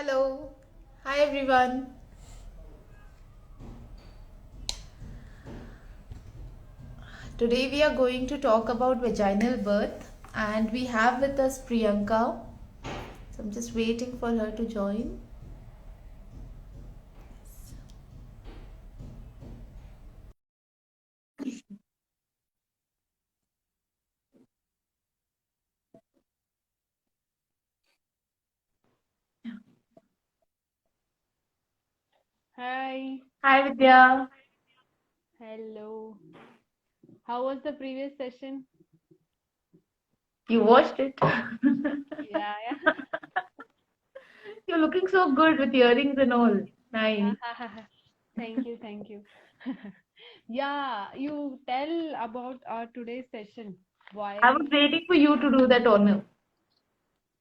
Hello. Hi everyone. Today we are going to talk about vaginal birth and we have with us Priyanka. So I'm just waiting for her to join. Hi, Hi Vidya. hello. How was the previous session? You watched it. Yeah, You're looking so good with earrings and all. yeah. Nice. Thank you, thank you. Yeah, you tell about our today's session. I Why? was waiting for you to do that honor.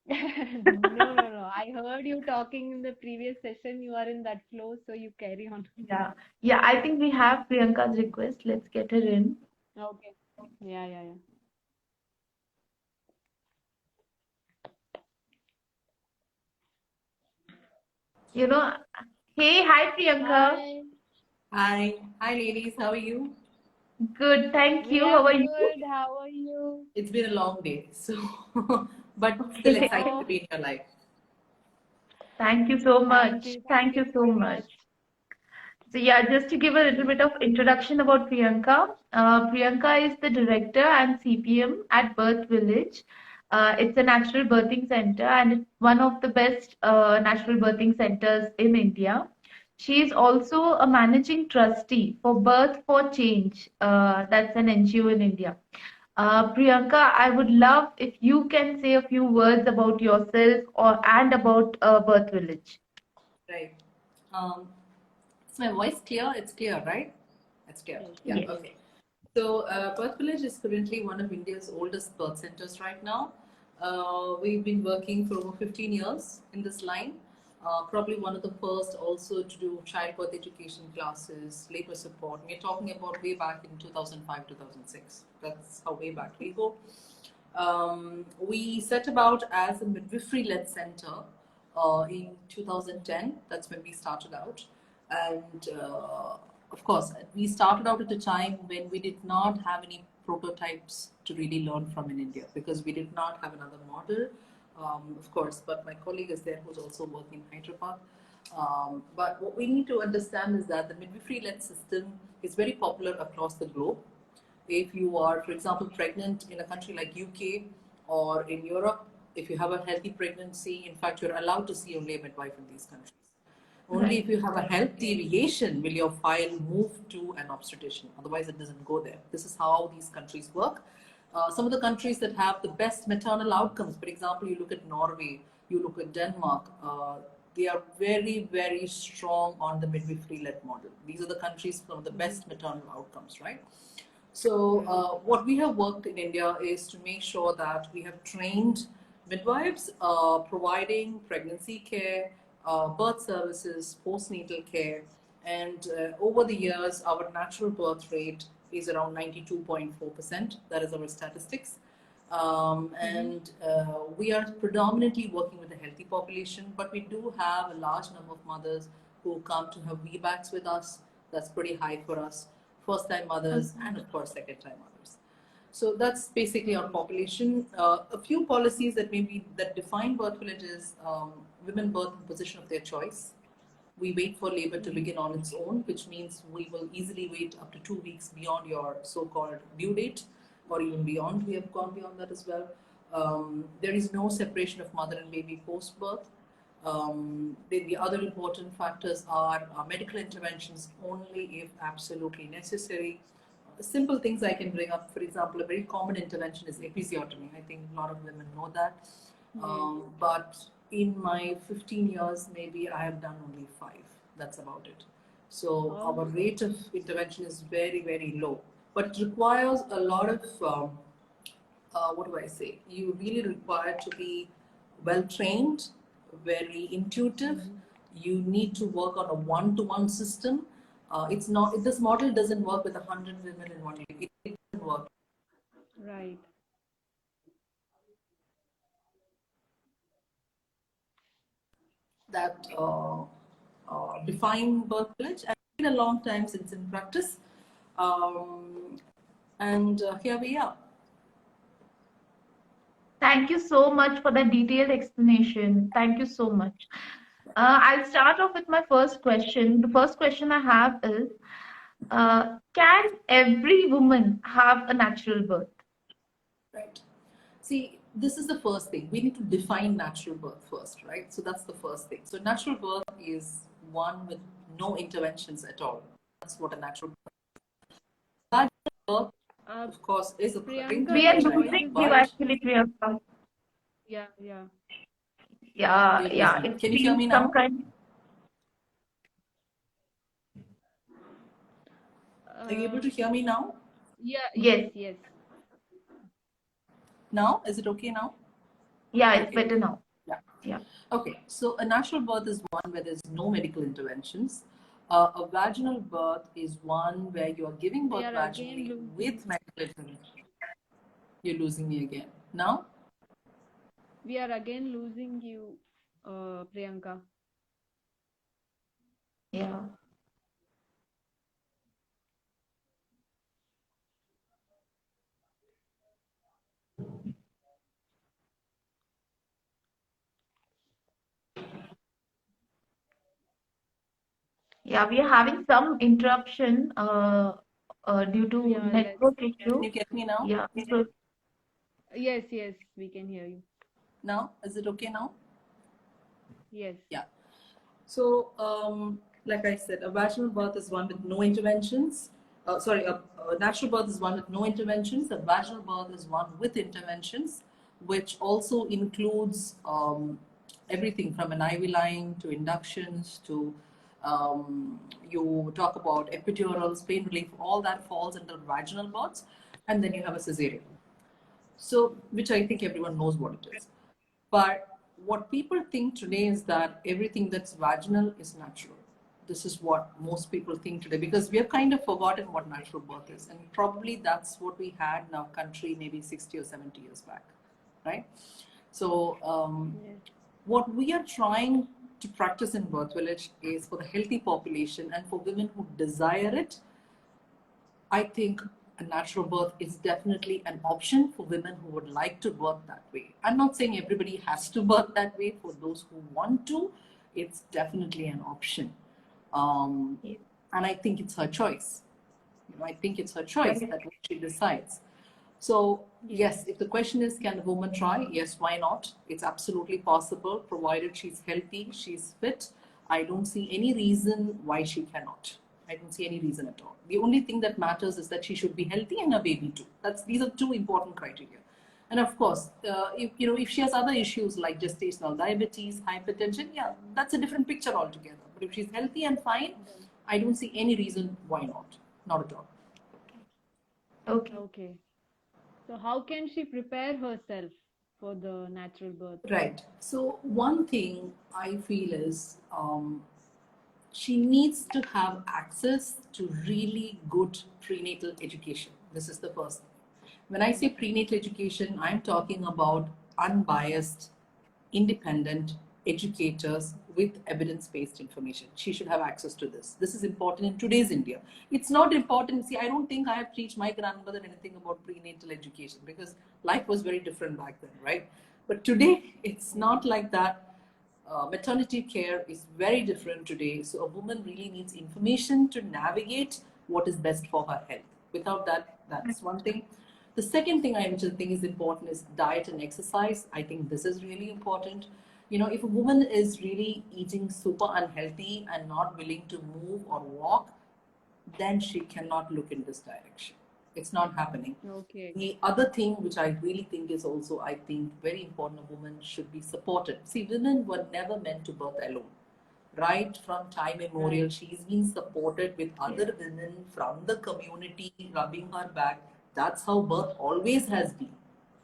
No, no, no. I heard you talking in the previous session. You are in that flow, so you carry on. Yeah. Yeah, I think we have Priyanka's request. Let's get her in. Okay. Yeah, yeah, yeah. You know, hey, hi Priyanka. Hi, Hi ladies, how are you? Good, thank we you. are How are you? good. How are you? It's been a long day, so but still Okay. excited to Oh, be in your life. Thank you so thank much. you. Thank Thank you you so so much. much. So yeah, just to give a little bit of introduction about Priyanka. Priyanka is the director and CPM at Birth Village. It's a natural birthing center and it's one of the best natural birthing centers in India. She is also a managing trustee for Birth for Change. That's an NGO in India. Priyanka, I would love if you can say a few words about yourself or and about Birth Village. Right. Um, is my voice clear? It's clear, right? It's clear. Yes, Yeah. yes. Yes. Okay. So, Birth Village is currently one of India's oldest birth centers right now. We've been working for over 15 years in this line. Probably one of the first also to do childbirth education classes, labor support. We're talking about way back in 2005, 2006. That's how way back we go. We set about as a midwifery-led center in 2010. That's when we started out. And of course, we started out at a time when we did not have any prototypes to really learn from in India because we did not have another model, of course. But my colleague is there who's also working in Hyderabad. But what we need to understand is that the midwifery-led system is very popular across the globe. If you are, for example, pregnant in a country like UK or in Europe, if you have a healthy pregnancy, in fact, you're allowed to see only a midwife in these countries. Only if Right. you have a health deviation will your file move to an obstetrician. Otherwise, it doesn't go there. This is how these countries work. Some of the countries that have the best maternal outcomes, for example, you look at Norway, you look at Denmark, they are very, very strong on the midwifery-led model. These are the countries with the best maternal outcomes, right? So, Right. what we have worked in India is to make sure that we have trained midwives providing pregnancy care, birth services, postnatal care, and over the years, our natural birth rate is around 92.4%. That is our statistics. Mm-hmm. We are predominantly working with a healthy population, but we do have a large number of mothers who come to have VBACs with us. That's pretty high for us. First time mothers, Okay. and of course, second time mothers. So that's basically our Right. population. A few policies that maybe that define birth villages: women birth in position of their choice. We wait for labor to Mm-hmm. begin on its own, which means we will easily wait up to 2 weeks beyond your so-called due date, or even beyond. We have gone beyond that as well. There is no separation of mother and baby post-birth. The other important factors are medical interventions only if absolutely necessary. Simple things I can bring up, for example, a very common intervention is episiotomy. I think a lot of women know that. Yes. But in my 15 years, maybe I have done only five. That's about it. So Oh, our rate of intervention is very, very low. But it requires a lot of what do I say? You really require to be well trained, very intuitive. mm-hmm. You need to work on a one-to-one system. It's not. This model doesn't work with 100 women in one day. It doesn't work. Right. that define birth village, and it's been a long time since in practice. And here we are. Thank you so much for the detailed explanation. Thank you so much. I'll start off with my first question. The first question I have is, can every woman have a natural birth? Right. See, this is the first thing. We need to define natural birth first, right? So that's the first thing. So natural birth is one with no interventions at all. That's what a natural birth. Vaginal birth, of course, is occurring. Priyanka, We are your voice losing is you very actually, Priyanka. yeah, yeah. Yeah, You're yeah. losing. It Can you hear seems me some now? kind. Are you able to hear me now? Yeah, Yes. yes. Now? Is it okay now? Yeah, it's Okay. better now. Yeah. Yeah. Okay. So a natural birth is one where there's no medical interventions. A vaginal birth is one where you are giving We birth are again vaginally losing. with medical intervention. You're losing me again. Now? We are again losing you, Priyanka. Yeah. Yeah, we are having some interruption due to Yeah, network Can issue. you get me now? Yeah. So yes, we can hear you. Now? Is it okay now? Yes. Yeah. So, like I said, a vaginal birth is one with no interventions. A natural birth is one with no interventions. A vaginal birth is one with interventions, which also includes everything from an IV line to inductions to you talk about epidurals, pain relief, all that falls under vaginal births, and then you have a cesarean. So, which I think everyone knows what it is. But what people think today is that everything that's vaginal is natural. This is what most people think today because we have kind of forgotten what natural birth is. And probably that's what we had in our country maybe 60 or 70 years back, right? So, Yes. what we are trying to practice in Birth Village is for the healthy population and for women who desire it. I think a natural birth is definitely an option for women who would like to birth that way. I'm not saying everybody has to birth that way. For those who want to, it's definitely an option. yeah. And I think it's her choice. I think it's her choice Right. that what she decides. So, Yes. yes, if the question is, can a woman try? Yes, why not? It's absolutely possible, provided she's healthy, she's fit. I don't see any reason why she cannot. I don't see any reason at all. The only thing that matters is that she should be healthy and a baby too. These are two important criteria. And of course, if she has other issues like gestational diabetes, hypertension, yeah, that's a different picture altogether. But if she's healthy and fine, I don't see any reason why not. Not at all. Okay. Okay. So how can she prepare herself for the natural birth? Right. So one thing I feel is she needs to have access to really good prenatal education. This is the first thing. When I say prenatal education, I'm talking about unbiased, independent educators with evidence-based information. She should have access to this. This is important in today's India. It's not important. See, I don't think I have teach my grandmother anything about prenatal education because life was very different back then, right? But today, it's not like that. Maternity care is very different today. So a woman really needs information to navigate what is best for her health. Without that, that's one thing. The second thing I think is important is diet and exercise. I think this is really important. If a woman is really eating super unhealthy and not willing to move or walk, then she cannot look in this direction. It's not happening. Okay. The other thing which I really think is also, I think, very important, a woman should be supported. See, women were never meant to birth alone. Right from time immemorial, she's been supported with other women from the community rubbing her back. That's how birth always has been.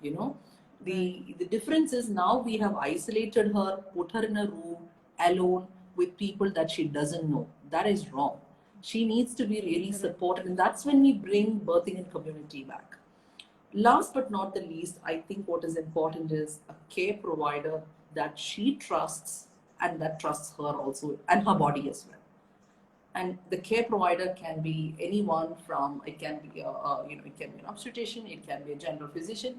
You know, the difference is now we have isolated her, put her in a room alone with people that she doesn't know. That is wrong. She needs to be really supported, and that's when we bring birthing and community back. Last but not the least, I think what is important is a care provider that she trusts and that trusts her also and her body as well. And the care provider can be anyone from, it can be it can be an obstetrician, it can be a general physician,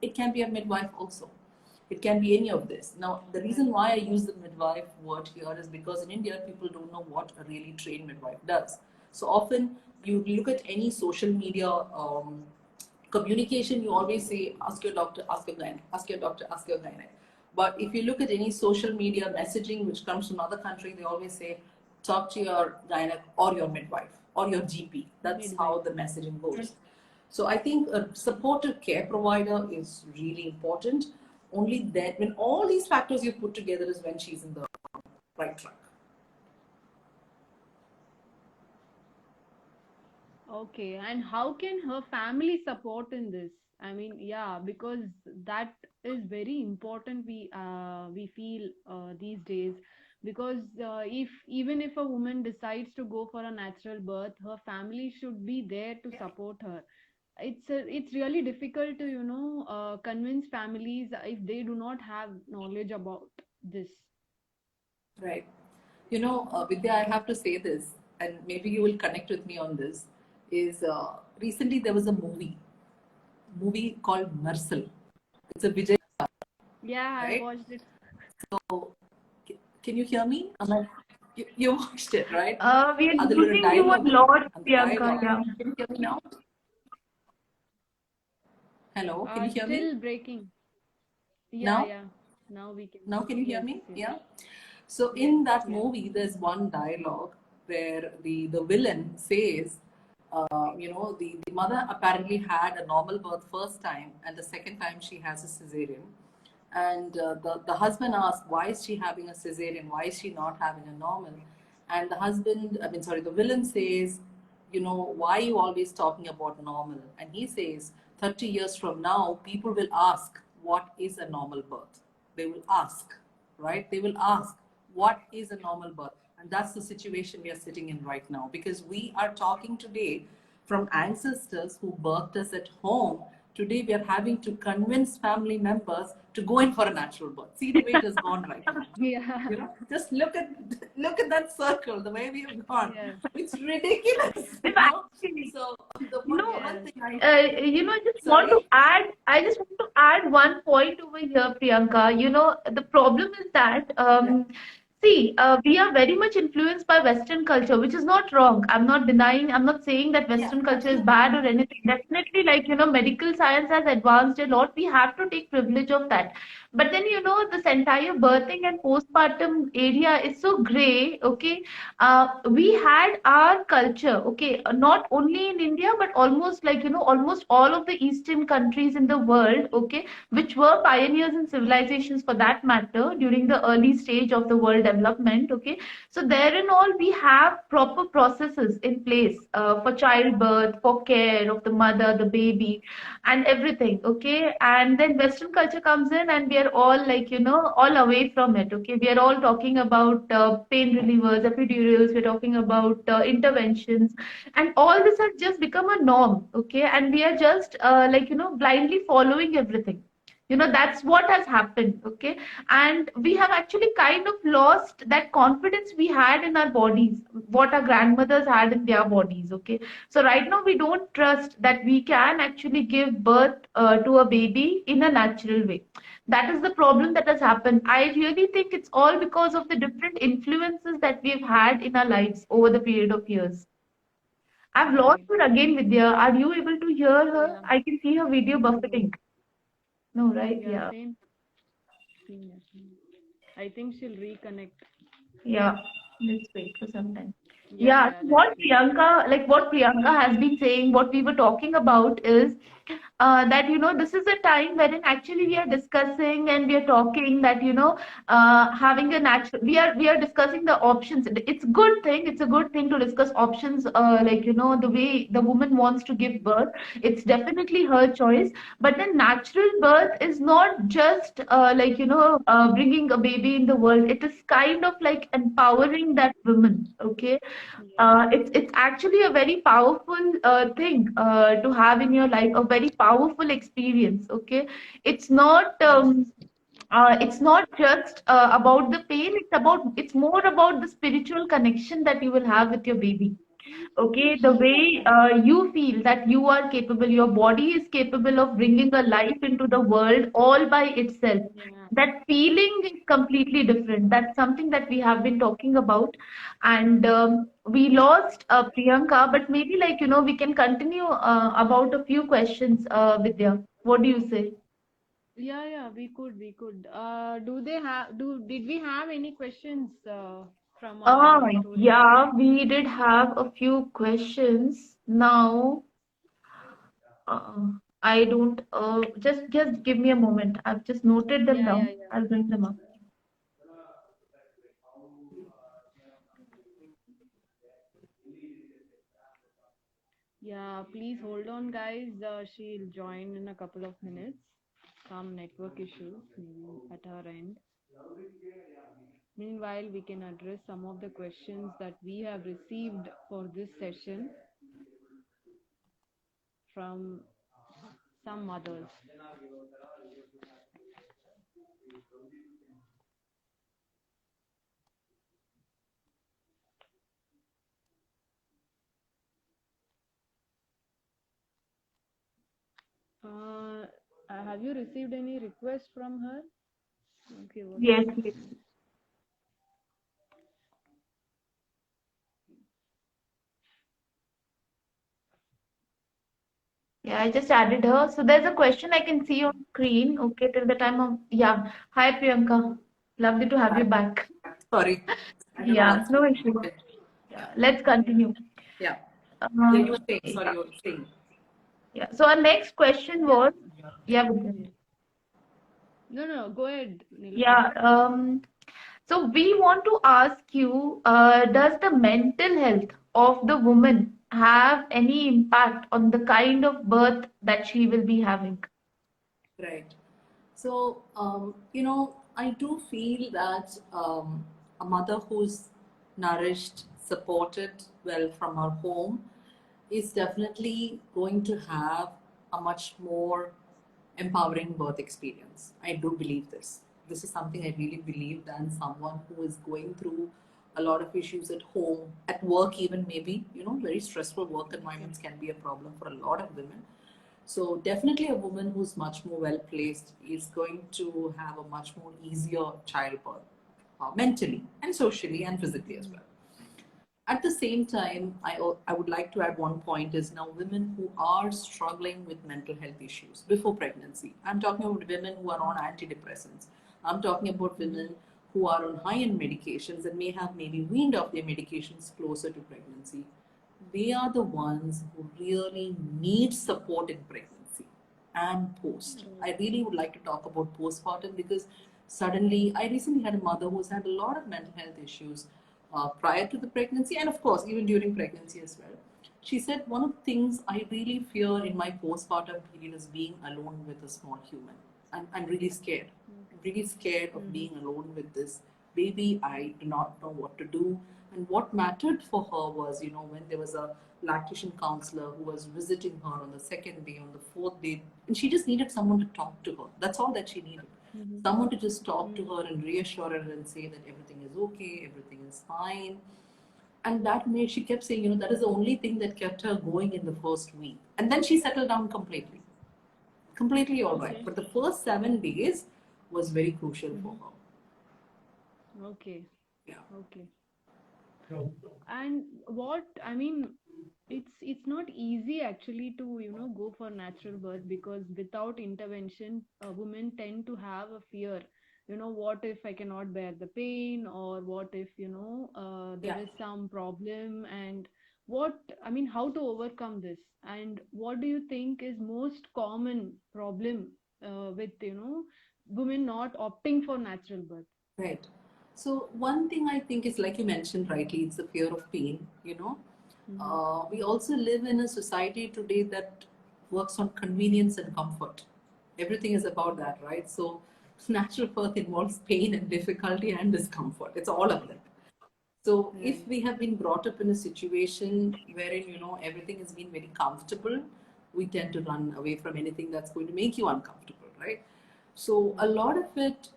it can be a midwife also. It can be any of this. Now, the reason why I use the midwife word here is because in India, people don't know what a really trained midwife does. So often you look at any social media communication, you always say, ask your doctor, ask your gynae, ask your doctor, ask your gynae. But if you look at any social media messaging which comes from another country, they always say, talk to your gynae or your midwife or your GP. That's how the messaging goes. So I think a supportive care provider is really important. Only then, when all these factors you put together, is when she's in the right track. Okay, and how can her family support in this? I mean, yeah, because that is very important. We feel these days, because if even if a woman decides to go for a natural birth, her family should be there to support her. It's really difficult to convince families if they do not have knowledge about this. Right. Vidya, I have to say this, and maybe you will connect with me on this. Is recently there was a movie called Marcel. It's a Vijay, Yeah, I right? watched it. So, can you hear me? You watched it, right? We are Adil losing you a dialogue undo. lot, And the Priyanka. dialogue. Yeah. Can you hear me now? Hello, can you hear me? Still breaking. Yeah, Now? yeah. Now we can. Now can you hear Yes, me? yes. Yeah. So Yes, in that yes. movie, there's one dialogue where the villain says, the mother apparently had a normal birth first time, and the second time she has a cesarean. And the husband asks, why is she having a cesarean? Why is she not having a normal? And the villain says, why are you always talking about normal? And he says, 30 years from now, people will ask, what is a normal birth? They will ask, right? They will ask, what is a normal birth? And that's the situation we are sitting in right now, because we are talking today from ancestors who birthed us at home. Today we are having to convince family members to go in for a natural birth. See the way it has gone right now. Yeah. Just look at that circle, the way we have gone. Yes. It's ridiculous. We've actually, So the you know, one Yes. thing want to sorry. add, I just want to add one point over here, Priyanka. The problem is that, Yeah. see, we are very much influenced by Western culture, which is not wrong. I'm not denying, I'm not saying that Yeah, Western culture is absolutely. bad or anything. Definitely, medical science has advanced a lot. We have to take privilege of that. But then, this entire birthing and postpartum area is so gray, okay? We had our culture, okay, not only in India, but almost almost all of the Eastern countries in the world, okay, which were pioneers in civilizations for that matter during the early stage of the world development, okay. So therein all we have proper processes in place for childbirth, for care of the mother, the baby, and everything, okay. And then Western culture comes in, and we are all all away from it, okay. We are all talking about pain relievers, epidurals, we're talking about interventions, and all this has just become a norm, okay. And we are just blindly following everything. That's what has happened, okay. And we have actually kind of lost that confidence we had in our bodies, what our grandmothers had in their bodies, okay. So right now we don't trust that we can actually give birth to a baby in a natural way. That is the problem that has happened. I really think it's all because of the different influences that we've had in our lives over the period of years. I've lost Right. her again, Vidya. Are you able to hear her? Yeah. I can see her video No, no. buffering. No, right? Yeah, Yeah. same thing. I think she'll reconnect. Yeah. Let's wait for some time. Yeah, Yeah, yeah, so let's see. what Priyanka has been saying, what we were talking about is that this is a time wherein actually we are discussing and we are talking that having a natural, we are discussing the options. It's good thing. It's a good thing to discuss options. The way the woman wants to give birth, it's definitely her choice. But then natural birth is not just bringing a baby in the world. It is kind of like empowering that woman. Okay, Yes. it's actually a very powerful thing to have in your life, a very powerful experience. Okay, it's not Yes. It's not just about the pain, it's more about the spiritual connection that you will have with your baby. Okay, the way you feel that you are capable, your body is capable of bringing a life into the world all by itself. Yeah. That feeling is completely different. That's something that we have been talking about. And we lost Priyanka, but maybe, like, we can continue about a few questions, Vidya. What do you say? Yeah, we could. Did we have any questions from our Ah, story? yeah, we did have a few questions. Now, uh, I don't. Just give me a moment. I've just noted them Yeah, yeah, down. yeah. I'll bring them up. Yeah, please hold on, guys. She'll join in a couple of minutes. Some network issues maybe at her end. Meanwhile, we can address some of the questions that we have received for this session from some mothers. Uh, have you received any request from her? Okay, what is Yes, this? yes. Yeah, I just added her. So there's a question I can see on screen. Okay, till the time of, yeah. Hi, Priyanka. Lovely to have you back. Sorry, I don't know Yeah, what's no going issue. on. Yeah, Yeah, let's Yeah. continue. yeah, yeah. You were saying. Sorry, Yeah, you were saying. yeah. So our next question Yeah. was, yeah, Vidya. Yes. No, go ahead, Nilufar. Yeah. So we want to ask you, does the mental health of the woman have any impact on the kind of birth that she will be having? Right. So, I do feel that a mother who's nourished, supported well from her home is definitely going to have a much more empowering birth experience. I do believe this. This is something I really believe than someone who is going through a lot of issues at home, at work, even maybe, very stressful work Okay. environments can be a problem for a lot of women. So definitely a woman who's much more well placed is going to have a much more easier childbirth, mentally and socially and physically as well. At the same time, I would like to add one point is now women who are struggling with mental health issues before pregnancy. I'm talking about women who are on antidepressants. I'm talking about Mm-hmm. women who are on high-end medications and may have maybe weaned off their medications closer to pregnancy. They are the ones who really need support in pregnancy and post. I really would like to talk about postpartum because suddenly I recently had a mother who's had a lot of mental health issues prior to the pregnancy and of course even during pregnancy as well. She said one of the things I really fear in my postpartum period is being alone with a small human. I'm really scared. I'm really scared of Mm-hmm. being alone with this baby. I do not know what to do. And what mattered for her was, when there was a lactation counselor who was visiting her on the second day, on the fourth day, and she just needed someone to talk to her. That's all that she needed. Mm-hmm. Someone to just talk to Mm-hmm. her and reassure her and say that everything is okay, everything is fine. And that made, she kept saying, that is the only thing that kept her going in the first week. And then she settled down completely, completely all right. Okay. But the first 7 days was very crucial for Mm-hmm. her. Okay. Yeah. Okay. And what I mean, it's not easy actually to go for natural birth because without intervention, women tend to have a fear. What if I cannot bear the pain, or what if there Yeah. is some problem, and what I mean, how to overcome this, and what do you think is most common problem with women not opting for natural birth? Right. So one thing I think is like you mentioned rightly, it's the fear of pain. Mm-hmm. We also live in a society today that works on convenience and comfort. Everything is about that, right? So natural birth involves pain and difficulty and discomfort. It's all of that. So if Right. we have been brought up in a situation wherein everything has been very comfortable, we tend to run away from anything that's going to make you uncomfortable, right? So a Right. lot of it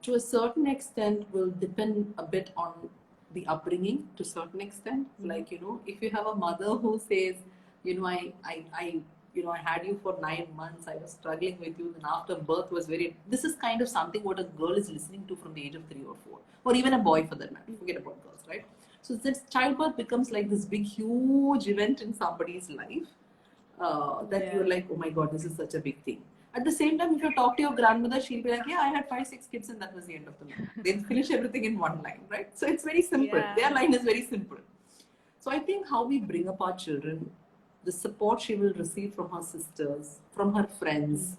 to a certain extent will depend a bit on the upbringing to a certain extent. Like, if you have a mother who says, I had you for 9 months, I was struggling with you, and after birth was this is kind of something what a girl is listening to from the age of 3 or 4, or even a boy for that matter, forget about girls, right? So this childbirth becomes like this big, huge event in somebody's life, that you're like, oh my God, this is such a big thing. At the same time, if you talk to your grandmother, she'll be like, yeah, I had 5, 6 kids, and that was the end of the matter. They'll finish everything in one line, right? So it's very simple. Yeah. Their line is very simple. So I think how we bring up our children, the support she will receive from her sisters, from her friends.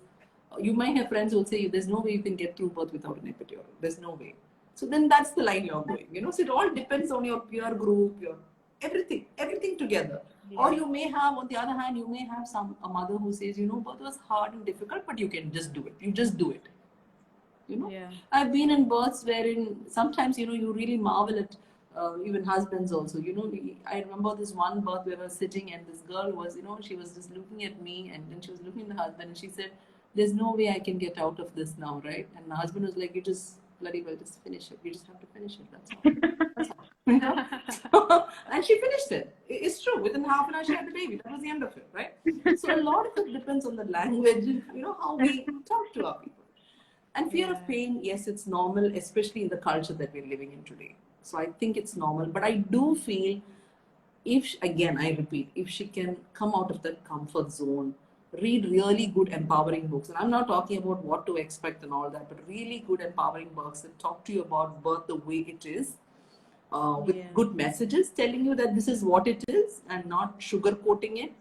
You might have friends who will say, there's no way you can get through birth without an epidural. There's no way. So then that's the line you're going. So it all depends on your peer group, your everything together. Yeah. Or you may have, on the other hand, you may have a mother who says, birth was hard and difficult, but you can just do it. You just do it. Yeah. I've been in births wherein sometimes, you really marvel at even husbands also. I remember this one birth where I was sitting and this girl was, she was just looking at me, and then she was looking at the husband and she said, there's no way I can get out of this now, right? And my husband was like, you just bloody well just finish it. You just have to finish it. That's all. That's all. And she finished it. It's true. Within half an hour, she had the baby. That was the end of it, right? So a lot of it depends on the language, how we talk to our people. And fear of pain, yes, it's normal, especially in the culture that we're living in today. So I think it's normal. But I do feel, again, I repeat, if she can come out of that comfort zone, read really good empowering books. And I'm not talking about what to expect and all that, but really good empowering books that talk to you about birth the way it is, with good messages telling you that this is what it is and not sugarcoating it.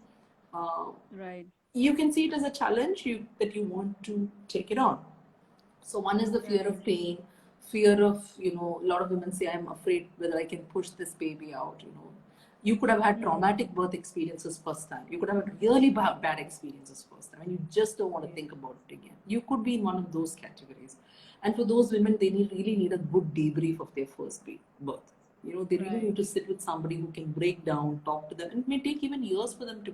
Right. You can see it as a challenge that you want to take it on. So one is the fear of pain, fear of, a lot of women say, I'm afraid whether I can push this baby out, You could have had traumatic birth experiences first time. You could have had really bad experiences first time, and you just don't want to think about it again. You could be in one of those categories. And for those women, they really need a good debrief of their first birth. They really need to sit with somebody who can break down, talk to them. And it may take even years for them to,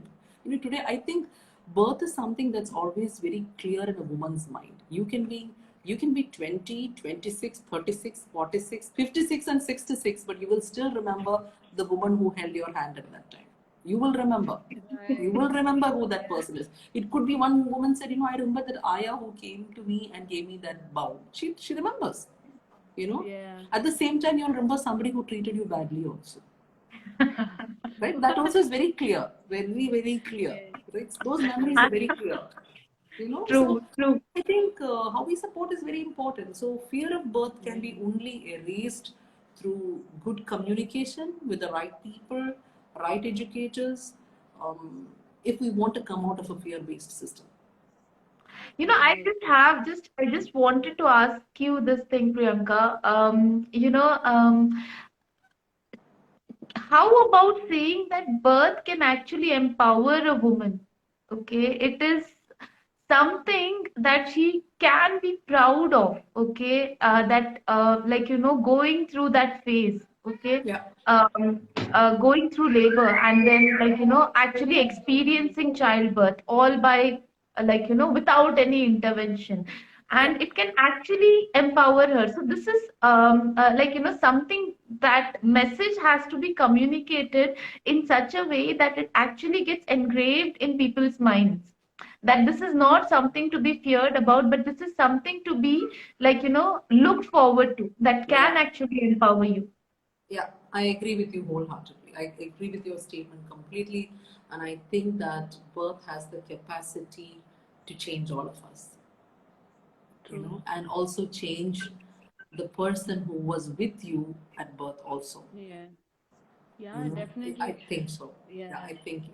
today I think birth is something that's always very clear in a woman's mind. You can be 20, 26, 36, 46, 56 and 66, but you will still remember the woman who held your hand at that time. You will remember. You will remember who that person is. It could be one woman said, I remember that Aya who came to me and gave me that bowl. She remembers, At the same time, you'll remember somebody who treated you badly also. Right? That also is very clear. Very, very clear. Right? Those memories are very clear. True. I think how we support is very important. So fear of birth can be only erased through good communication with the right people, right educators, if we want to come out of a fear-based system. I just wanted to ask you this thing, Priyanka. How about saying that birth can actually empower a woman? Okay, it is something that she can be proud of. Okay, that going through that phase. Okay, Yeah. going through labor and then actually experiencing childbirth all by without any intervention, and it can actually empower her. So this is something, that message has to be communicated in such a way that it actually gets engraved in people's minds, that this is not something to be feared about, but this is something to be looked forward to, that can actually empower you. Yeah, I agree with you wholeheartedly. I agree with your statement completely. And I think that birth has the capacity to change all of us, and also change the person who was with you at birth also. Yeah, definitely. I think so. Yeah. I think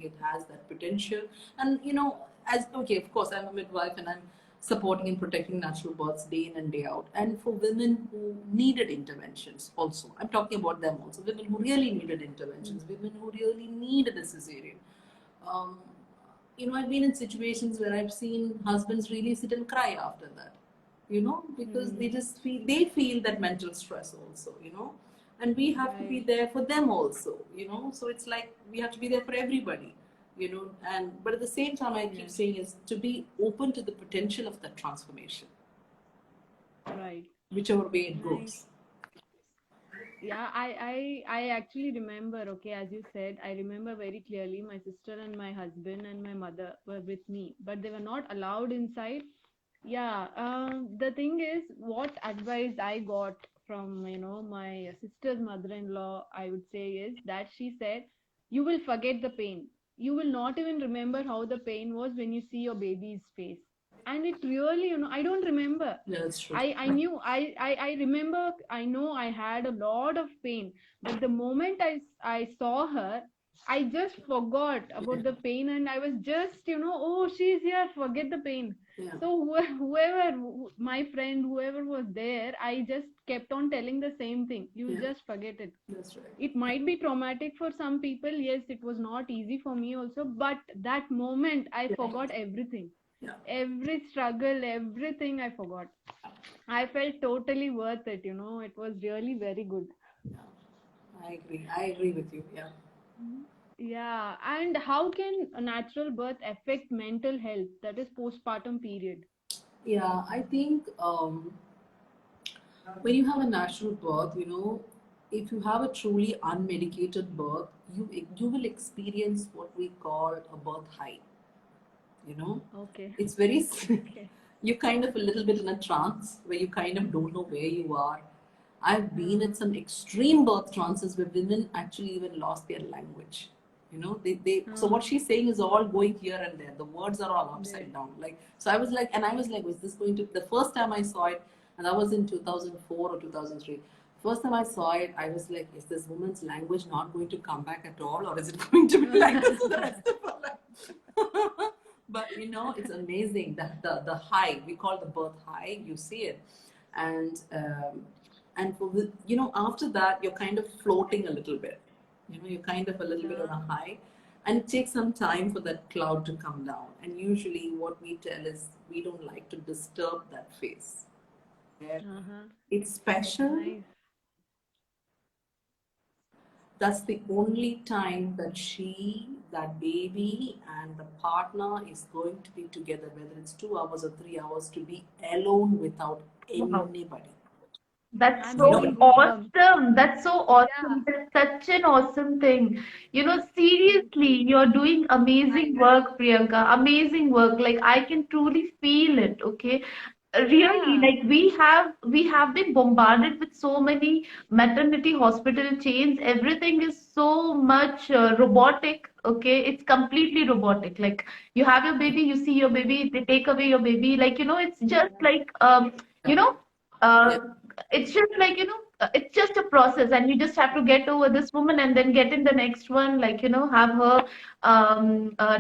it has that potential. And of course, I'm a midwife and I'm supporting and protecting natural births day in and day out. And for women who needed interventions also, I'm talking about them also. Women who really needed interventions, women who really needed a cesarean. I've been in situations where I've seen husbands really sit and cry after that, because they feel that mental stress also, and we have to be there for them also, so it's like we have to be there for everybody, but at the same time I keep saying is to be open to the potential of that transformation. Right. whichever way it Nice. goes. Yeah, I actually remember, okay, as you said, I remember very clearly my sister and my husband and my mother were with me, but they were not allowed inside. Yeah, the thing is, what advice I got from, my sister's mother-in-law, I would say, is that she said, you will forget the pain. You will not even remember how the pain was when you see your baby's face. And it really, I don't remember. Yeah, that's true. I knew, I remember, I know I had a lot of pain, but the moment I saw her, I just forgot Yeah. about the pain and I was just, oh, she's here, forget the pain. Yeah. So whoever, my friend, whoever was there, I just kept on telling the same thing. You Yeah. just forget it. That's right. It might be traumatic for some people. Yes, it was not easy for me also, but that moment I Yeah. forgot everything. Yeah. Every struggle, everything I forgot. I felt totally worth it, It was really very good. Yeah. I agree. I agree with you. Yeah. Yeah, and how can a natural birth affect mental health, that is postpartum period? Yeah. I think when you have a natural birth, if you have a truly unmedicated birth, you will experience what we call a birth high. You know, Okay. it's very Okay. you're kind of a little bit in a trance where you kind of don't know where you are. I've been at some extreme birth trances where women actually even lost their language. They so what Uh-huh. she's saying is all going here and there. The words are all There. upside down. Like so, I was like, was this going to? The first time I saw it, and that was in 2004 or 2003. First time I saw it, I was like, is this woman's language not going to come back at all, or is it going to be like this the rest of her life? But it's amazing that the high we call the birth high. You see it, and for after that you're kind of floating a little bit. You're kind of a little bit on a high, and it takes some time for that cloud to come down. And usually, what we tell is we don't like to disturb that phase. Uh-huh. It's special. Nice. That's the only time that that baby, and the partner is going to be together, whether it's 2 hours or 3 hours, to be alone without Wow. anybody. That's I'm so getting goosebumps. awesome. That's so Yeah, awesome. That's such an awesome thing. Seriously, you're doing I amazing work, Priyanka. Amazing work. Like I can truly feel it, okay? Really, yeah, like we have been bombarded with so many maternity hospital chains. Everything is so much robotic, okay? It's completely robotic. Like you have your baby, you see your baby, they take away your baby. Like, it's just like you Yeah. know, Yeah. uh, it's just like it's just a process, and you just have to get over this woman and then get in the next one, like have her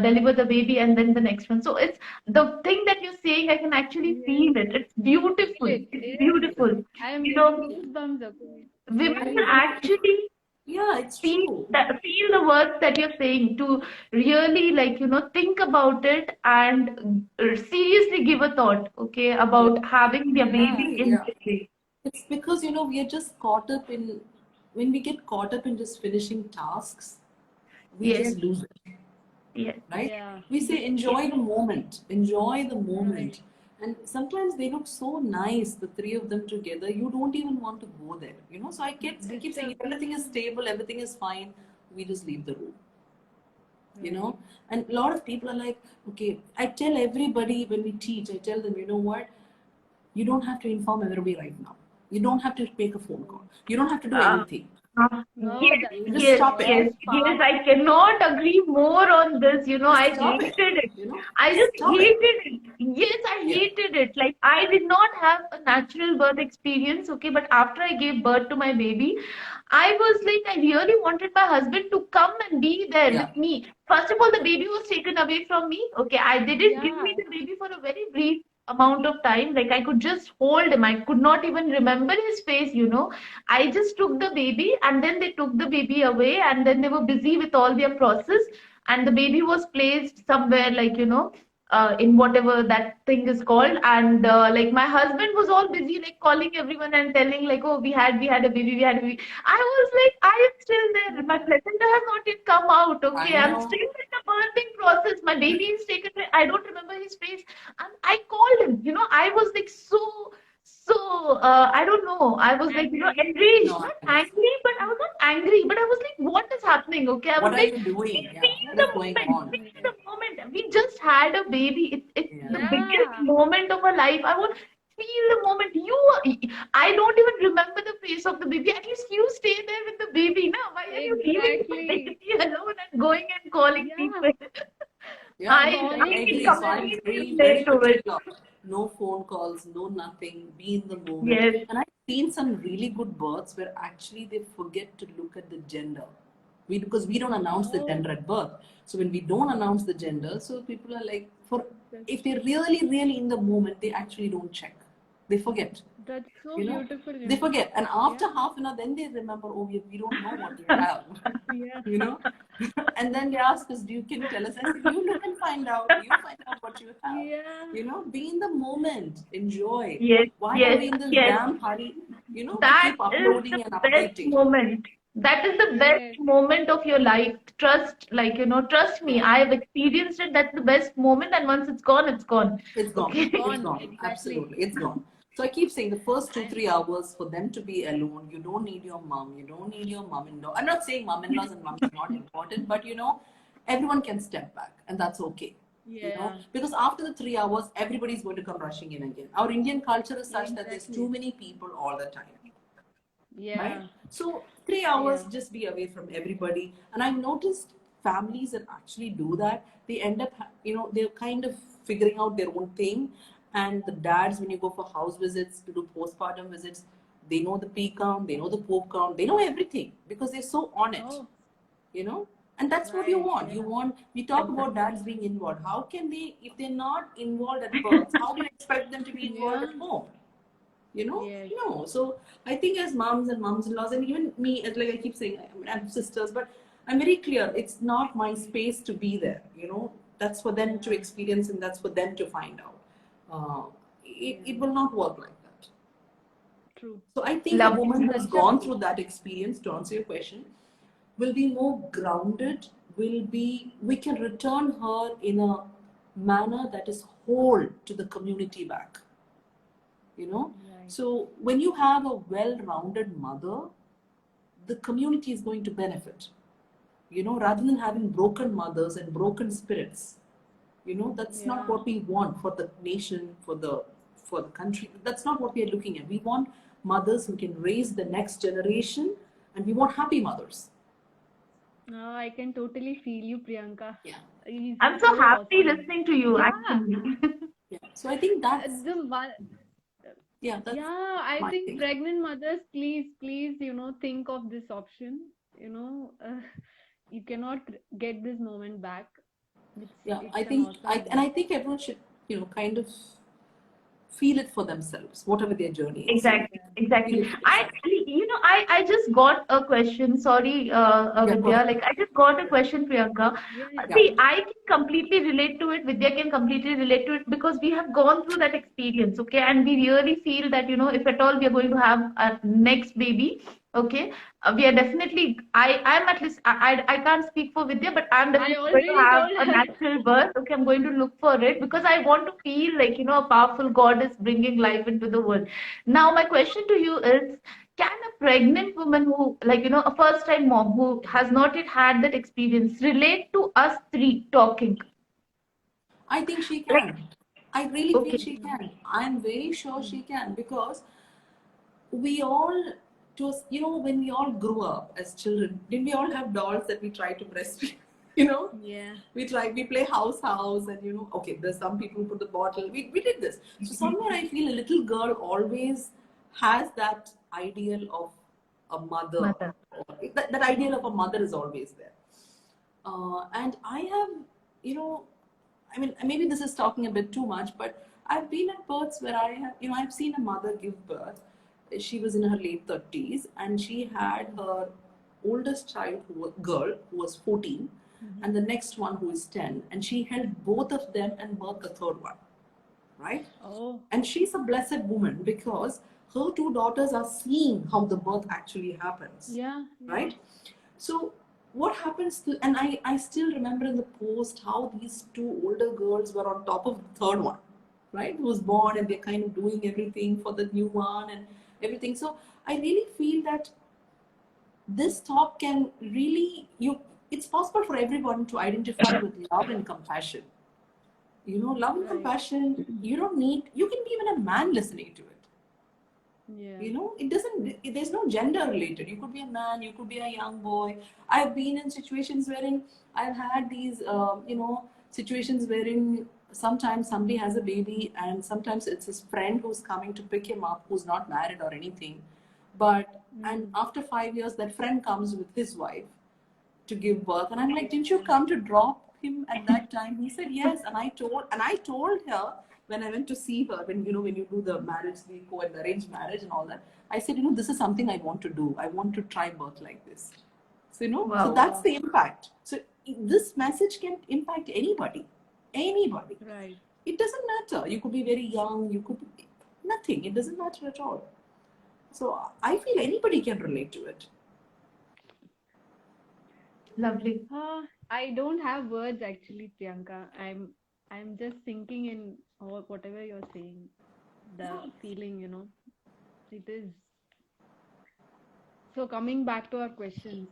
deliver the baby and then the next one. So it's the thing that you're saying, I can actually yes, feel it. It's feel beautiful. it. It's Yes, beautiful. I am you getting know goosebumps. Okay, Women really will good. actually Yeah, it's true. feel the words that you're saying, to really, like think about it and seriously give a thought, okay, Yeah. about having their baby Exactly. in Yeah. this way. It's because we are just caught up in when we get caught up in just finishing tasks, we Yes, just lose it, yes, right? Yeah, We say yes. enjoy the moment, enjoy the right. moment. And sometimes they look so nice, the three of them together, you don't even want to go there, So I keep saying Disturb. if everything is stable, everything is fine, we just leave the room, you Right. know. And a lot of people are like, okay, I tell everybody when we teach, I tell them, you know what? You don't have to inform everybody right now. You don't have to make a phone call. You don't have to do Uh, anything. No, yes, that You is just yes, stop it. yes, worst yes. part. I cannot agree more on this. I Just stop hated it. it. I Just just stop it. hated it. Yes, I Yeah. hated it. Like, I did not have a natural birth experience, okay, but after I gave birth to my baby, I was like, I really wanted my husband to come and be there Yeah. with me. First of all, the baby was taken away from me. Okay, I didn't give me Yeah, the baby for a very brief amount of time. Like, I could just hold him. I could not even remember his face. I just took the baby, and then they took the baby away, and then they were busy with all their process, and the baby was placed somewhere, like in whatever that thing is called. And like my husband was all busy, like calling everyone and telling, like, oh, we had a baby, we had a baby. I was like, I am still there, my yeah, placenta has not yet come out, okay, I I'm know. still in the birthing process, my baby is taken away, I don't remember his face. And I called him, I was like so So I don't know. I was like, Angry. enraged, No, I not understand. angry, but I was not angry. But I was like, what is happening? Okay, I was What are like, you doing? Yeah, feel what the is going moment, on? feel the moment. We just had a baby. It's the Yeah. biggest Yeah, moment of our life. I want feel the moment. I don't even remember the face of the baby. At least you stay there with the baby. Now, why are you leaving the exactly. baby alone and going and calling Yeah, people? Yeah, I no, I calling can agree. So I'm people. completely very, relate very to it. particular. No phone calls, no nothing. Be in the moment. Yes, And I've seen some really good births where actually they forget to look at the gender. Because we don't announce the Oh, gender at birth. So when we don't announce the gender, so people are like, for that's if they're really, really in the moment, they actually don't check. They forget. that's so You know, beautiful, they forget. And Yeah, after half an hour, then they remember, oh, we don't know what we have. yeah, you know and then they ask us, can you tell us? I said, you look and find out. You find out what you have. yeah. Be in the moment, enjoy. yes, Why are yes, we in this yes. damn hurry, to That keep is the uploading and best updating? moment. That is the best Correct. moment of your life. Trust, trust me. Yeah, I have experienced it. That's the best moment. And once it's gone, it's gone. it's gone. It's Okay. It's gone. gone. Exactly. Absolutely, it's gone. So I keep saying the first two, And 3 hours for them to be alone. You don't need your mom. You don't need your mom-in-law. I'm not saying mom-in-laws and moms are not important, but everyone can step back, and that's okay. yeah, Because after the 3 hours, everybody's going to come rushing in again. Our Indian culture is such that there's too exactly. many people all the time, right? Yeah, So 3 hours, yeah. just be away from everybody. And I've noticed families that actually do that, they end up, they're kind of figuring out their own thing. And the dads, when you go for house visits to do postpartum visits, they know the pee count, they know the poop count, they know everything because they're so on it, Oh, you know and that's what you right. want. Yeah, We talk about Exactly. dads being involved. How can they, if they're not involved at birth, how do you expect them to be involved yeah. at home? you know Yes. no. So I think as moms and moms-in-laws, and even me, as like I keep saying, I have sisters, but I'm very clear, it's not my space to be there. That's for them to Yeah, experience, and that's for them to find out. It yeah. will not work like that. True. So I think a Lovely. It's woman who's such a gone through that experience, to answer your question, will be more grounded, we can return her in a manner that is whole to the community back. You know? right. So when you have a well-rounded mother, the community is going to benefit. Rather than having broken mothers and broken spirits. That's not Yeah. what we want for the nation, for the country. That's not what we are looking at. We want mothers who can raise the next generation, and we want happy mothers. I can totally feel you, Priyanka. Yeah. It's I'm so so happy awesome. listening to you, Yeah. actually. Yeah. So I think that's The one, yeah, that's yeah, I my think thing. pregnant mothers, please, please, think of this option. You cannot get this moment back. Yeah, It's I an think awesome I moment. think everyone should, kind of feel it for themselves, whatever their journey is. Exactly, exactly. Feel it for I yourself. actually, I just got a question. Sorry, Yeah, go Vidya. ahead. Like, I just got a question, Priyanka. Yeah, yeah. Yeah. See, I can completely relate to it. Vidya can completely relate to it because we have gone through that experience, okay? And we really feel that, if at all we are going to have a next baby, okay, we are definitely, I'm at least, I can't speak for Vidya, but I'm I definitely going to already have told a her. natural birth. Okay, I'm going to look for it because I want to feel like, a powerful God is bringing life into the world. Now, my question to you is, can a pregnant woman who, like, a first time mom who has not yet had that experience relate to us three talking? I think she Like, can. I really feel okay, she Mm, can. I'm very sure mm. she can because we all just, when we all grew up as children, didn't we all have dolls that we tried to breastfeed? You know, Yeah. we play house, and okay, there's some people who put the bottle. We did this. So somewhere I feel a little girl always has that ideal of a mother. mother. That ideal of a mother is always there. And I have, I mean, maybe this is talking a bit too much, but I've been at births where I've seen a mother give birth. She was in her late 30s, and she had her oldest child, girl, who was 14, Mhm. and the next one who is 10, and she held both of them and birthed the third one, right? Oh, And she's a blessed woman because her two daughters are seeing how the birth actually happens, yeah, yeah. right? So what happens to, and I still remember in the post how these two older girls were on top of the third one, right? Who's born and they're kind of doing everything for the new one and everything. So I really feel that this talk can really, it's possible for everyone to identify with love and compassion. You know, love and compassion, you don't need, you can be even a man listening to it. Yeah. You know, it doesn't, there's no gender related. You could be a man, you could be a young boy. I've been in situations wherein I've had these, you know, situations wherein sometimes somebody has a baby and sometimes it's his friend who's coming to pick him up, who's not married or anything. But, and after 5 years, that friend comes with his wife to give birth. And I'm like, didn't you come to drop him at that time? He said, yes. And I told her, when I went to see her, when, you know, when you do the marriage, the arranged marriage and all that, I said, you know, this is something I want to do. I want to try birth like this. So, you know, so that's the impact. So this message can impact anybody. Right. It doesn't matter. You could be very young. You could be nothing. It doesn't matter at all. So I feel anybody can relate to it. Lovely. I don't have words actually, Priyanka. I'm just thinking in whatever you're saying. The feeling, you know, it is. So coming back to our questions.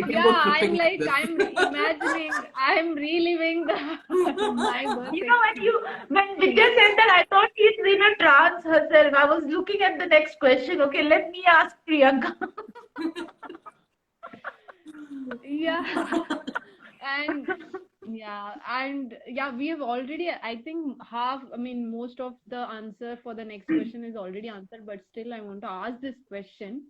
Yeah, I'm like, I'm imagining, I'm reliving my birth You know, experience. when Vidya said that, I thought she's in a trance herself. I was looking at the next question. Okay, let me ask Priyanka. Yeah. And we have already, I think most of the answer for the next question is already answered, but still I want to ask this question.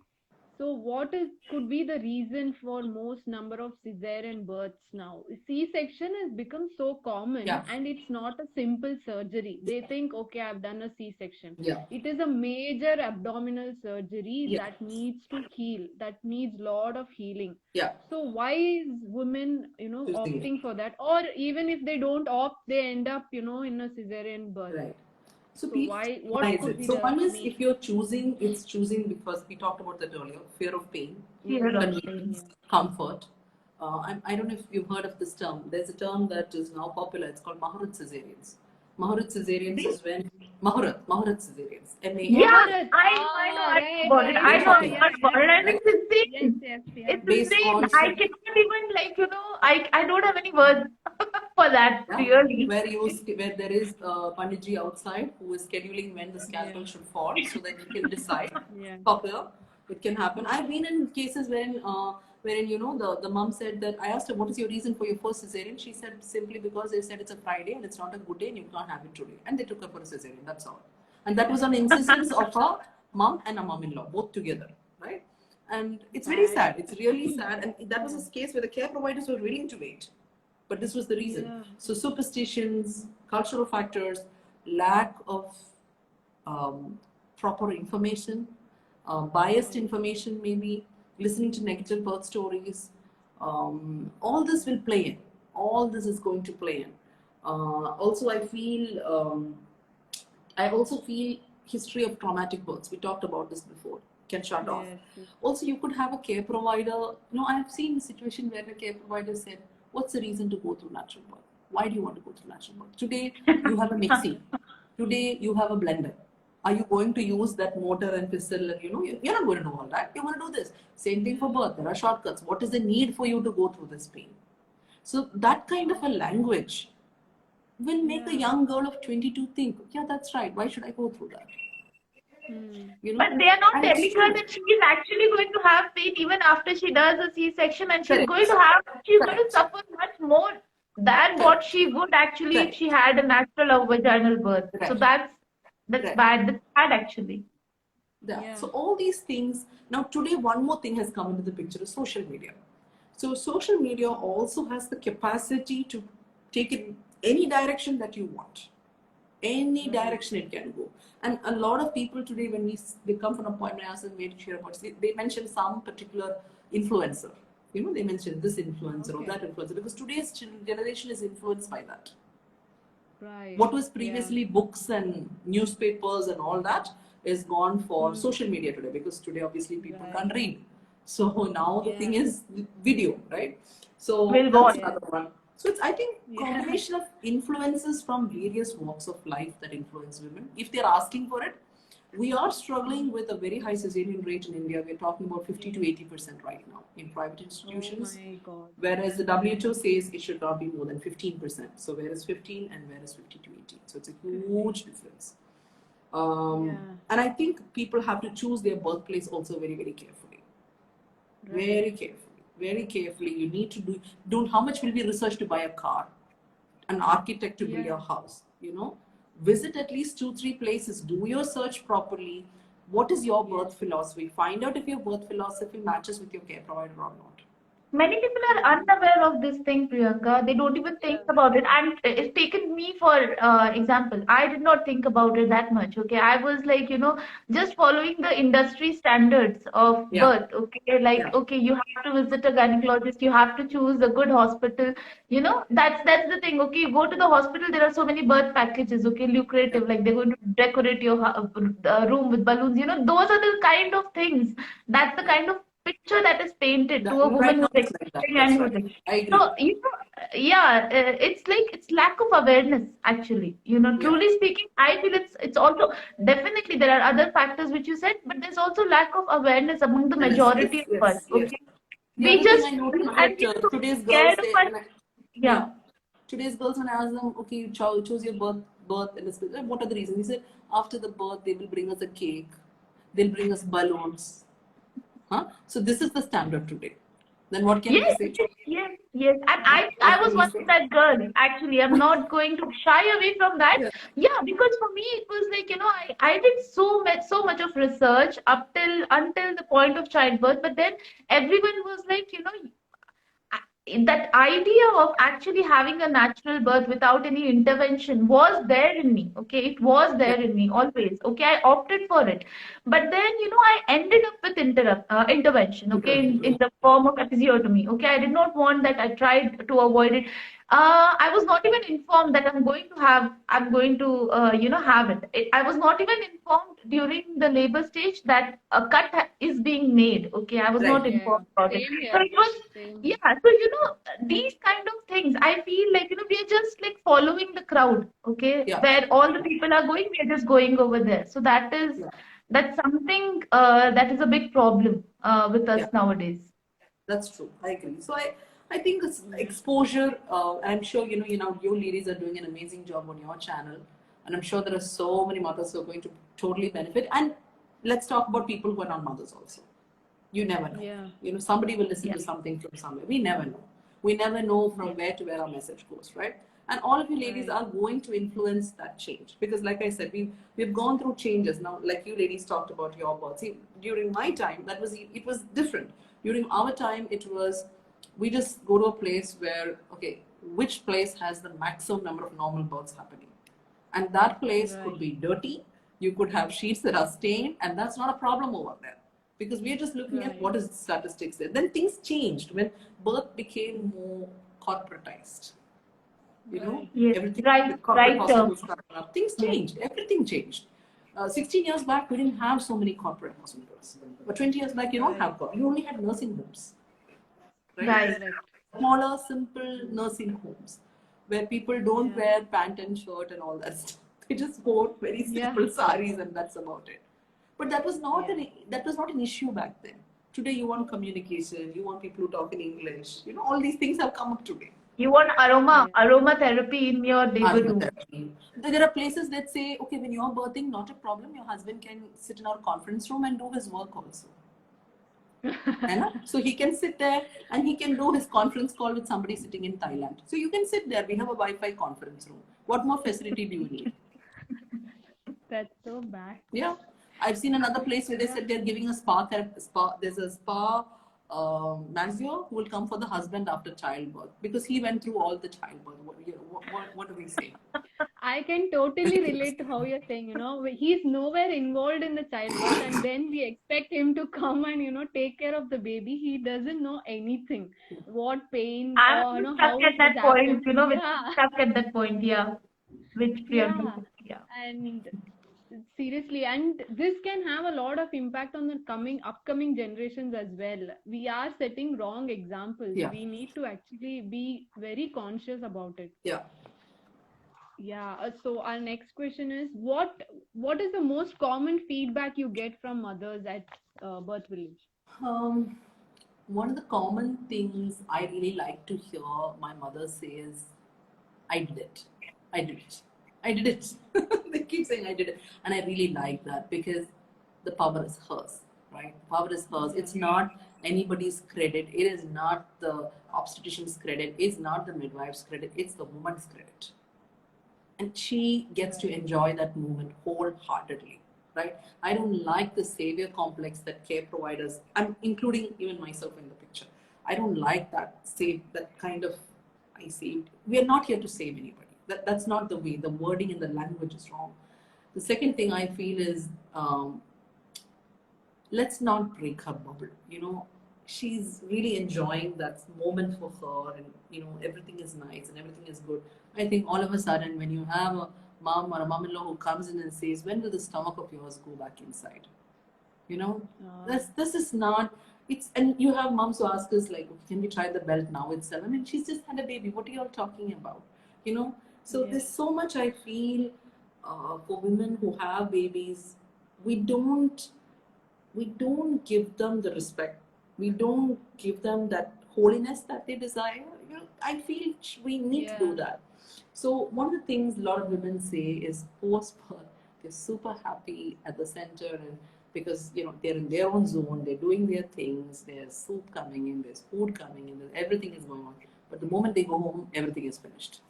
So what could be the reason for most number of cesarean births now? C-section has become so common, Yeah. and it's not a simple surgery. They think, okay, I've done a C-section. Yeah. It is a major abdominal surgery Yeah. that needs to heal, that needs lot of healing. Yeah. So why is women, opting for that? Or even if they don't opt, they end up, in a cesarean birth. Right. So What why is could it? be So the one is, main? if you're choosing, it's choosing because we talked about that earlier, fear of pain, Fear of convenience, comfort. I don't know if you've heard of this term. There's a term that is now popular. It's called Maharat cesareans. Maharat cesareans is when Maharat cesareans. Yeah, Maharat. I know, I know about it. I Based know on about it, and right? it's insane. Yes. It's Based insane. on I cannot even, I don't have any words for that, yeah, really. where there is a Panditji outside who is scheduling when the scalpel should fall so that you can decide. Yeah. Popular, it can happen. I've been in cases wherein the mom said that, I asked her, what is your reason for your first cesarean? She said, simply because they said it's a Friday and it's not a good day and you can't have it today, and they took her for a cesarean. That's all. And that was on insistence of her mom and a mom-in-law, both together, right? And it's very sad. It's really sad. And that was a case where the care providers were willing to wait. But this was the reason. Yeah. So superstitions, cultural factors, lack of proper information, biased information, maybe listening to negative birth stories. All this will play in. All this is going to play in. Also, I also feel history of traumatic births. We talked about this before. Can shut off. Yes. Also, you could have a care provider. I have seen a situation where the care provider said, what's the reason to go through natural birth? Why do you want to go through natural birth? Today, you have a mixie. Today, you have a blender. Are you going to use that motor and pistol? And you're not going to do all that. You're going to do this. Same thing for birth. There are shortcuts. What is the need for you to go through this pain? So that kind of a language will make a young girl of 22 think, yeah, that's right. Why should I go through that? But they are not telling her that she is actually going to have pain even after she does a C-section, and she's going to suffer much more than what she would actually if she had a natural or vaginal birth. So that's bad. That's bad actually. Yeah. So all these things. Now today, one more thing has come into the picture: is social media. So social media also has the capacity to take it any direction that you want. Any direction it can go. And a lot of people today, when they come for an appointment, I ask them where to share about, they mention some particular influencer. They mention this influencer or that influencer, because today's generation is influenced by that. Right. What was previously books and newspapers and all that is gone for social media today, because today obviously people can't read. So now the thing is video, right? So that's another one. So it's, I think, Yeah. combination of influences from various walks of life that influence women. If they're asking for it, we are struggling with a very high cesarean rate in India. We're talking about 50 to 80% right now in private Oh institutions, my God. whereas the WHO says it should not be more than 15%. So where is 15 and where is 50 to 18? So it's a huge difference. Yeah. And I think people have to choose their birthplace also very, very carefully. Right. Very carefully. Very carefully. You need to do, don't, how much will be research to buy a car? An architect to build Yeah. your house, visit at least 2 3 places, do your search properly. What is your birth Yes. philosophy? Find out if your birth philosophy matches with your care provider or not. Many people are Yeah. unaware of this thing, Priyanka. They don't even think Yeah. about it. And it's taken me for example. I did not think about it that much. Okay, I was like, just following the industry standards of Yeah, birth. Okay, like yeah, okay, you have to visit a gynecologist. You have to choose a good hospital. That's the thing. Okay, you go to the hospital. There are so many birth packages. Okay, yeah, lucrative. Like they're going to decorate your room with balloons. Those are the kind of things. That's the yeah. kind of picture that is painted to a Right woman now who's it's like that. expecting That's and right. who's I agree. so yeah, it's like it's lack of awareness actually. Yeah, Truly speaking, I feel it's also definitely there are other factors which you said, but there's also lack of awareness among the and majority yes, of us. yes, yes. Okay, The we other thing I just noticed and that we are so today's girls, scared of they, us. when I, Yeah. yeah, today's girls, when I ask them, okay, you choose your birth, and it's, what are the reasons? He said, after the birth, they will bring us a cake, they'll bring us balloons. Huh? So this is the standard today. Then what can we Yes, say? yes, yes, yes. And Huh? I What was can we once say? that girl, actually. I'm not going to shy away from that. Yeah. Yeah, because for me it was like, I did so much of research up till until the point of childbirth, but then everyone was like, that idea of actually having a natural birth without any intervention was there in me. Okay, it was Yeah. there in me always. Okay, I opted for it, but then I ended up with intervention. Okay, in the form of episiotomy. Okay, I did not want that. I tried to avoid it. I was not even informed that I'm going to have it. I was not even informed during the labor stage that a cut is being made. Okay, I was not Right. Yeah. informed about it. Same So here. it was, Same here. yeah, so these kind of things, I feel like we are just like following the crowd, okay, Yeah. where all the people are going, we are just going over there. So Yeah. that's something that is a big problem with Yeah. us nowadays. That's true. I agree. So I think it's Yeah. exposure. I'm sure you ladies are doing an amazing job on your channel, and I'm sure there are so many mothers who are going to totally benefit. And let's talk about people who are not mothers also. You never know. Yeah. Somebody will listen Yeah. to something from somewhere. We never know. We never know from where to where our message goes, right? And all of you ladies Right. are going to influence that change because, like I said, we've gone through changes now. Like you ladies talked about your birth. See, during my time, it was different. During our time, it was we just go to a place where okay, which place has the maximum number of normal births happening, and that place could Right. be dirty. You could have sheets that are stained, and that's not a problem over there because we're just looking at Right. what is the statistics there. Then things changed when birth became more corporatized. Right. Yes, Everything, the right, corporate right term. hospitals started up. Things Yes. changed. Everything changed. 16 years back, we didn't have so many corporate hospitals. But 20 years back, you don't Right. have you only had nursing homes, right? Right. Correct. Smaller, simple nursing homes where people don't Yeah. wear pant and shirt and all that stuff. They just wore very Yeah. simple saris and that's about it. But Yeah. that was not an issue back then. Today you want communication, you want people who talk in English. All these things have come up today. You want Yeah. aromatherapy in your labor room. Aromatherapy. There are places that say, okay, when you're birthing, not a problem. Your husband can sit in our conference room and do his work also. So he can sit there and he can do his conference call with somebody sitting in Thailand. So you can sit there. We have a Wi-Fi conference room. What more facility do you need? That's so bad. Yeah, I've seen another place where they Yeah. said they're giving a spa therapy. There's a spa masseur who will come for the husband after childbirth because he went through all the childbirth. What do we say? I can totally relate to how you're saying, he's nowhere involved in the childbirth, and then we expect him to come and, take care of the baby. He doesn't know anything. What pain I'm or, stuck how at it has that point, happened. which Yeah. stuck at that point, yeah. Which Priyanka Yeah. said, yeah. And seriously, and this can have a lot of impact on the upcoming generations as well. We are setting wrong examples. Yeah, We need to actually be very conscious about it. yeah. Yeah, so our next question is what is the most common feedback you get from mothers at birth village? Um, One of the common things I really like to hear my mother say is, I did it. I did it. I did it. They keep saying I did it. And I really like that because the power is hers, right? The power is hers. Yeah. It's not anybody's credit. It is not the obstetrician's credit. It's not the midwife's credit. It's the woman's credit. And she gets to enjoy that moment wholeheartedly, right? I don't like the savior complex that care providers, I'm including even myself in the picture. I don't like that that kind of, I saved. We are not here to save anybody. That's not the way. The wording and the language is wrong. The second thing I feel is, let's not break her bubble. She's really enjoying that moment for her, and everything is nice and everything is good. I think all of a sudden, when you have a mom or a mom-in-law who comes in and says, "When will the stomach of yours go back inside?" You know, this is not. It's and you have moms who ask us like, "Can we try the belt now itself?" I mean, she's just had a baby. What are you all talking about? You know. So Yeah. there's so much I feel for women who have babies. We don't we don't give them the respect. We don't give them that holiness that they desire. I feel we need to do Yeah. that. So one of the things a lot of women say is post birth, they're super happy at the center, and because they're in their own zone, they're doing their things, there's soup coming in, there's food coming in, everything is going on. But the moment they go home, everything is finished.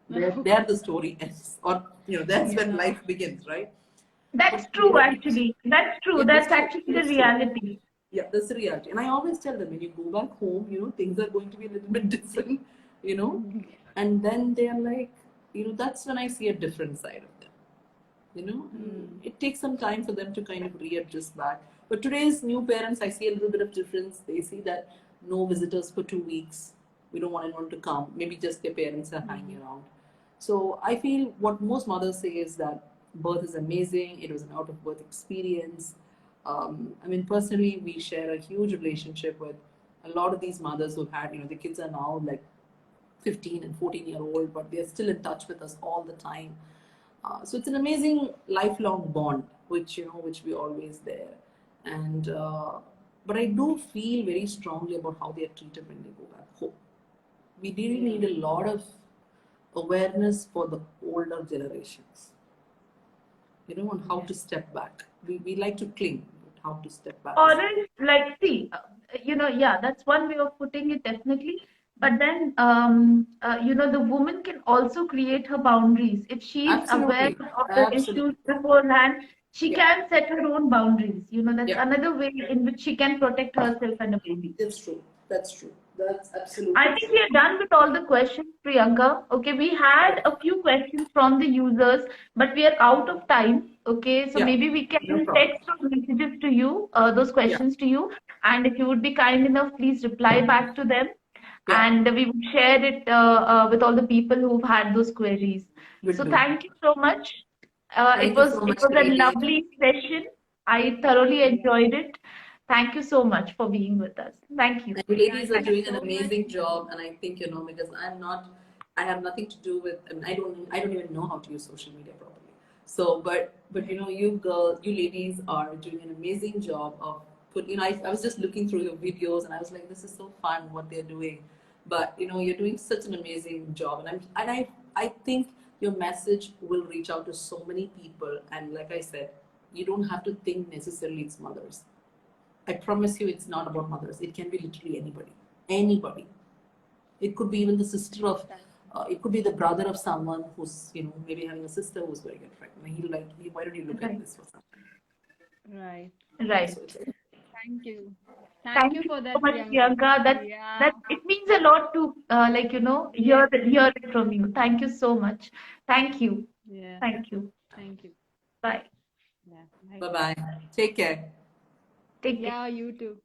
There the story ends, or that's when Yeah. life begins, right? That's But true, actually. That's true. yeah, that's That's true. actually the That's true. reality. Yeah, that's the reality. And I always tell them when you go back home, things are going to be a little bit different, you know. And then they are like, that's when I see a different side of them. It takes some time for them to kind of readjust back. But today's new parents, I see a little bit of difference. They see that no visitors for 2 weeks. We don't want anyone to come. Maybe just their parents are hanging around. So I feel what most mothers say is that birth is amazing. It was an out of birth experience. I mean, personally, we share a huge relationship with a lot of these mothers who've had, the kids are now like 15 and 14-year-old, but they're still in touch with us all the time. So it's an amazing lifelong bond, which we always there. And but I do feel very strongly about how they are treated when they go back home. We really need a lot of awareness for the older generations, on how to step back. We like to cling, but how to step back Or is else, like, see, yeah, that's one way of putting it, definitely. But then, the woman can also create her boundaries. If she is aware absolutely, of the issues absolutely, beforehand, she yeah, can set her own boundaries. That's yeah. another way in which she can protect herself and a baby. That's true. That's true. That's I absolutely think true. we are done with all the questions, Priyanka. Okay, we Yeah, had a few questions from the users, but we are out of time. Okay, so yeah, maybe we no can problem. text those messages to you, those Yeah, questions to you, and if you would be kind enough, please reply back to them, yeah, and we would share it with all the people who've had those queries. will So do. thank you so much. It Thank you was so it much, was a ladies. lovely session. I thoroughly enjoyed it. Thank you so much for being with us. Thank you. And you ladies Thank are you doing an so much. amazing job, and I think because I have nothing to do with, I mean, I don't even know how to use social media properly. So, but you ladies are doing an amazing job of I was just looking through your videos, and I was like, this is so fun what they're doing. But you're doing such an amazing job, and I think your message will reach out to so many people. And like I said, you don't have to think necessarily it's mothers. I promise you, it's not about mothers. It can be literally anybody. Anybody. It could be even the sister of, it could be the brother of someone who's, maybe having a sister who's going to get pregnant. He'll like, why don't you look at Right. this for something? Right. So Right. it's, Thank you. Thank Thank you you for so that, much, Priyanka. Priyanka. Yeah. That it means a lot to Yes. hear it from you. Thank you so much. Thank you. Yeah. Thank you. Thank you. Bye. Yeah. Bye. bye bye. Take care. Take care. Yeah, you too.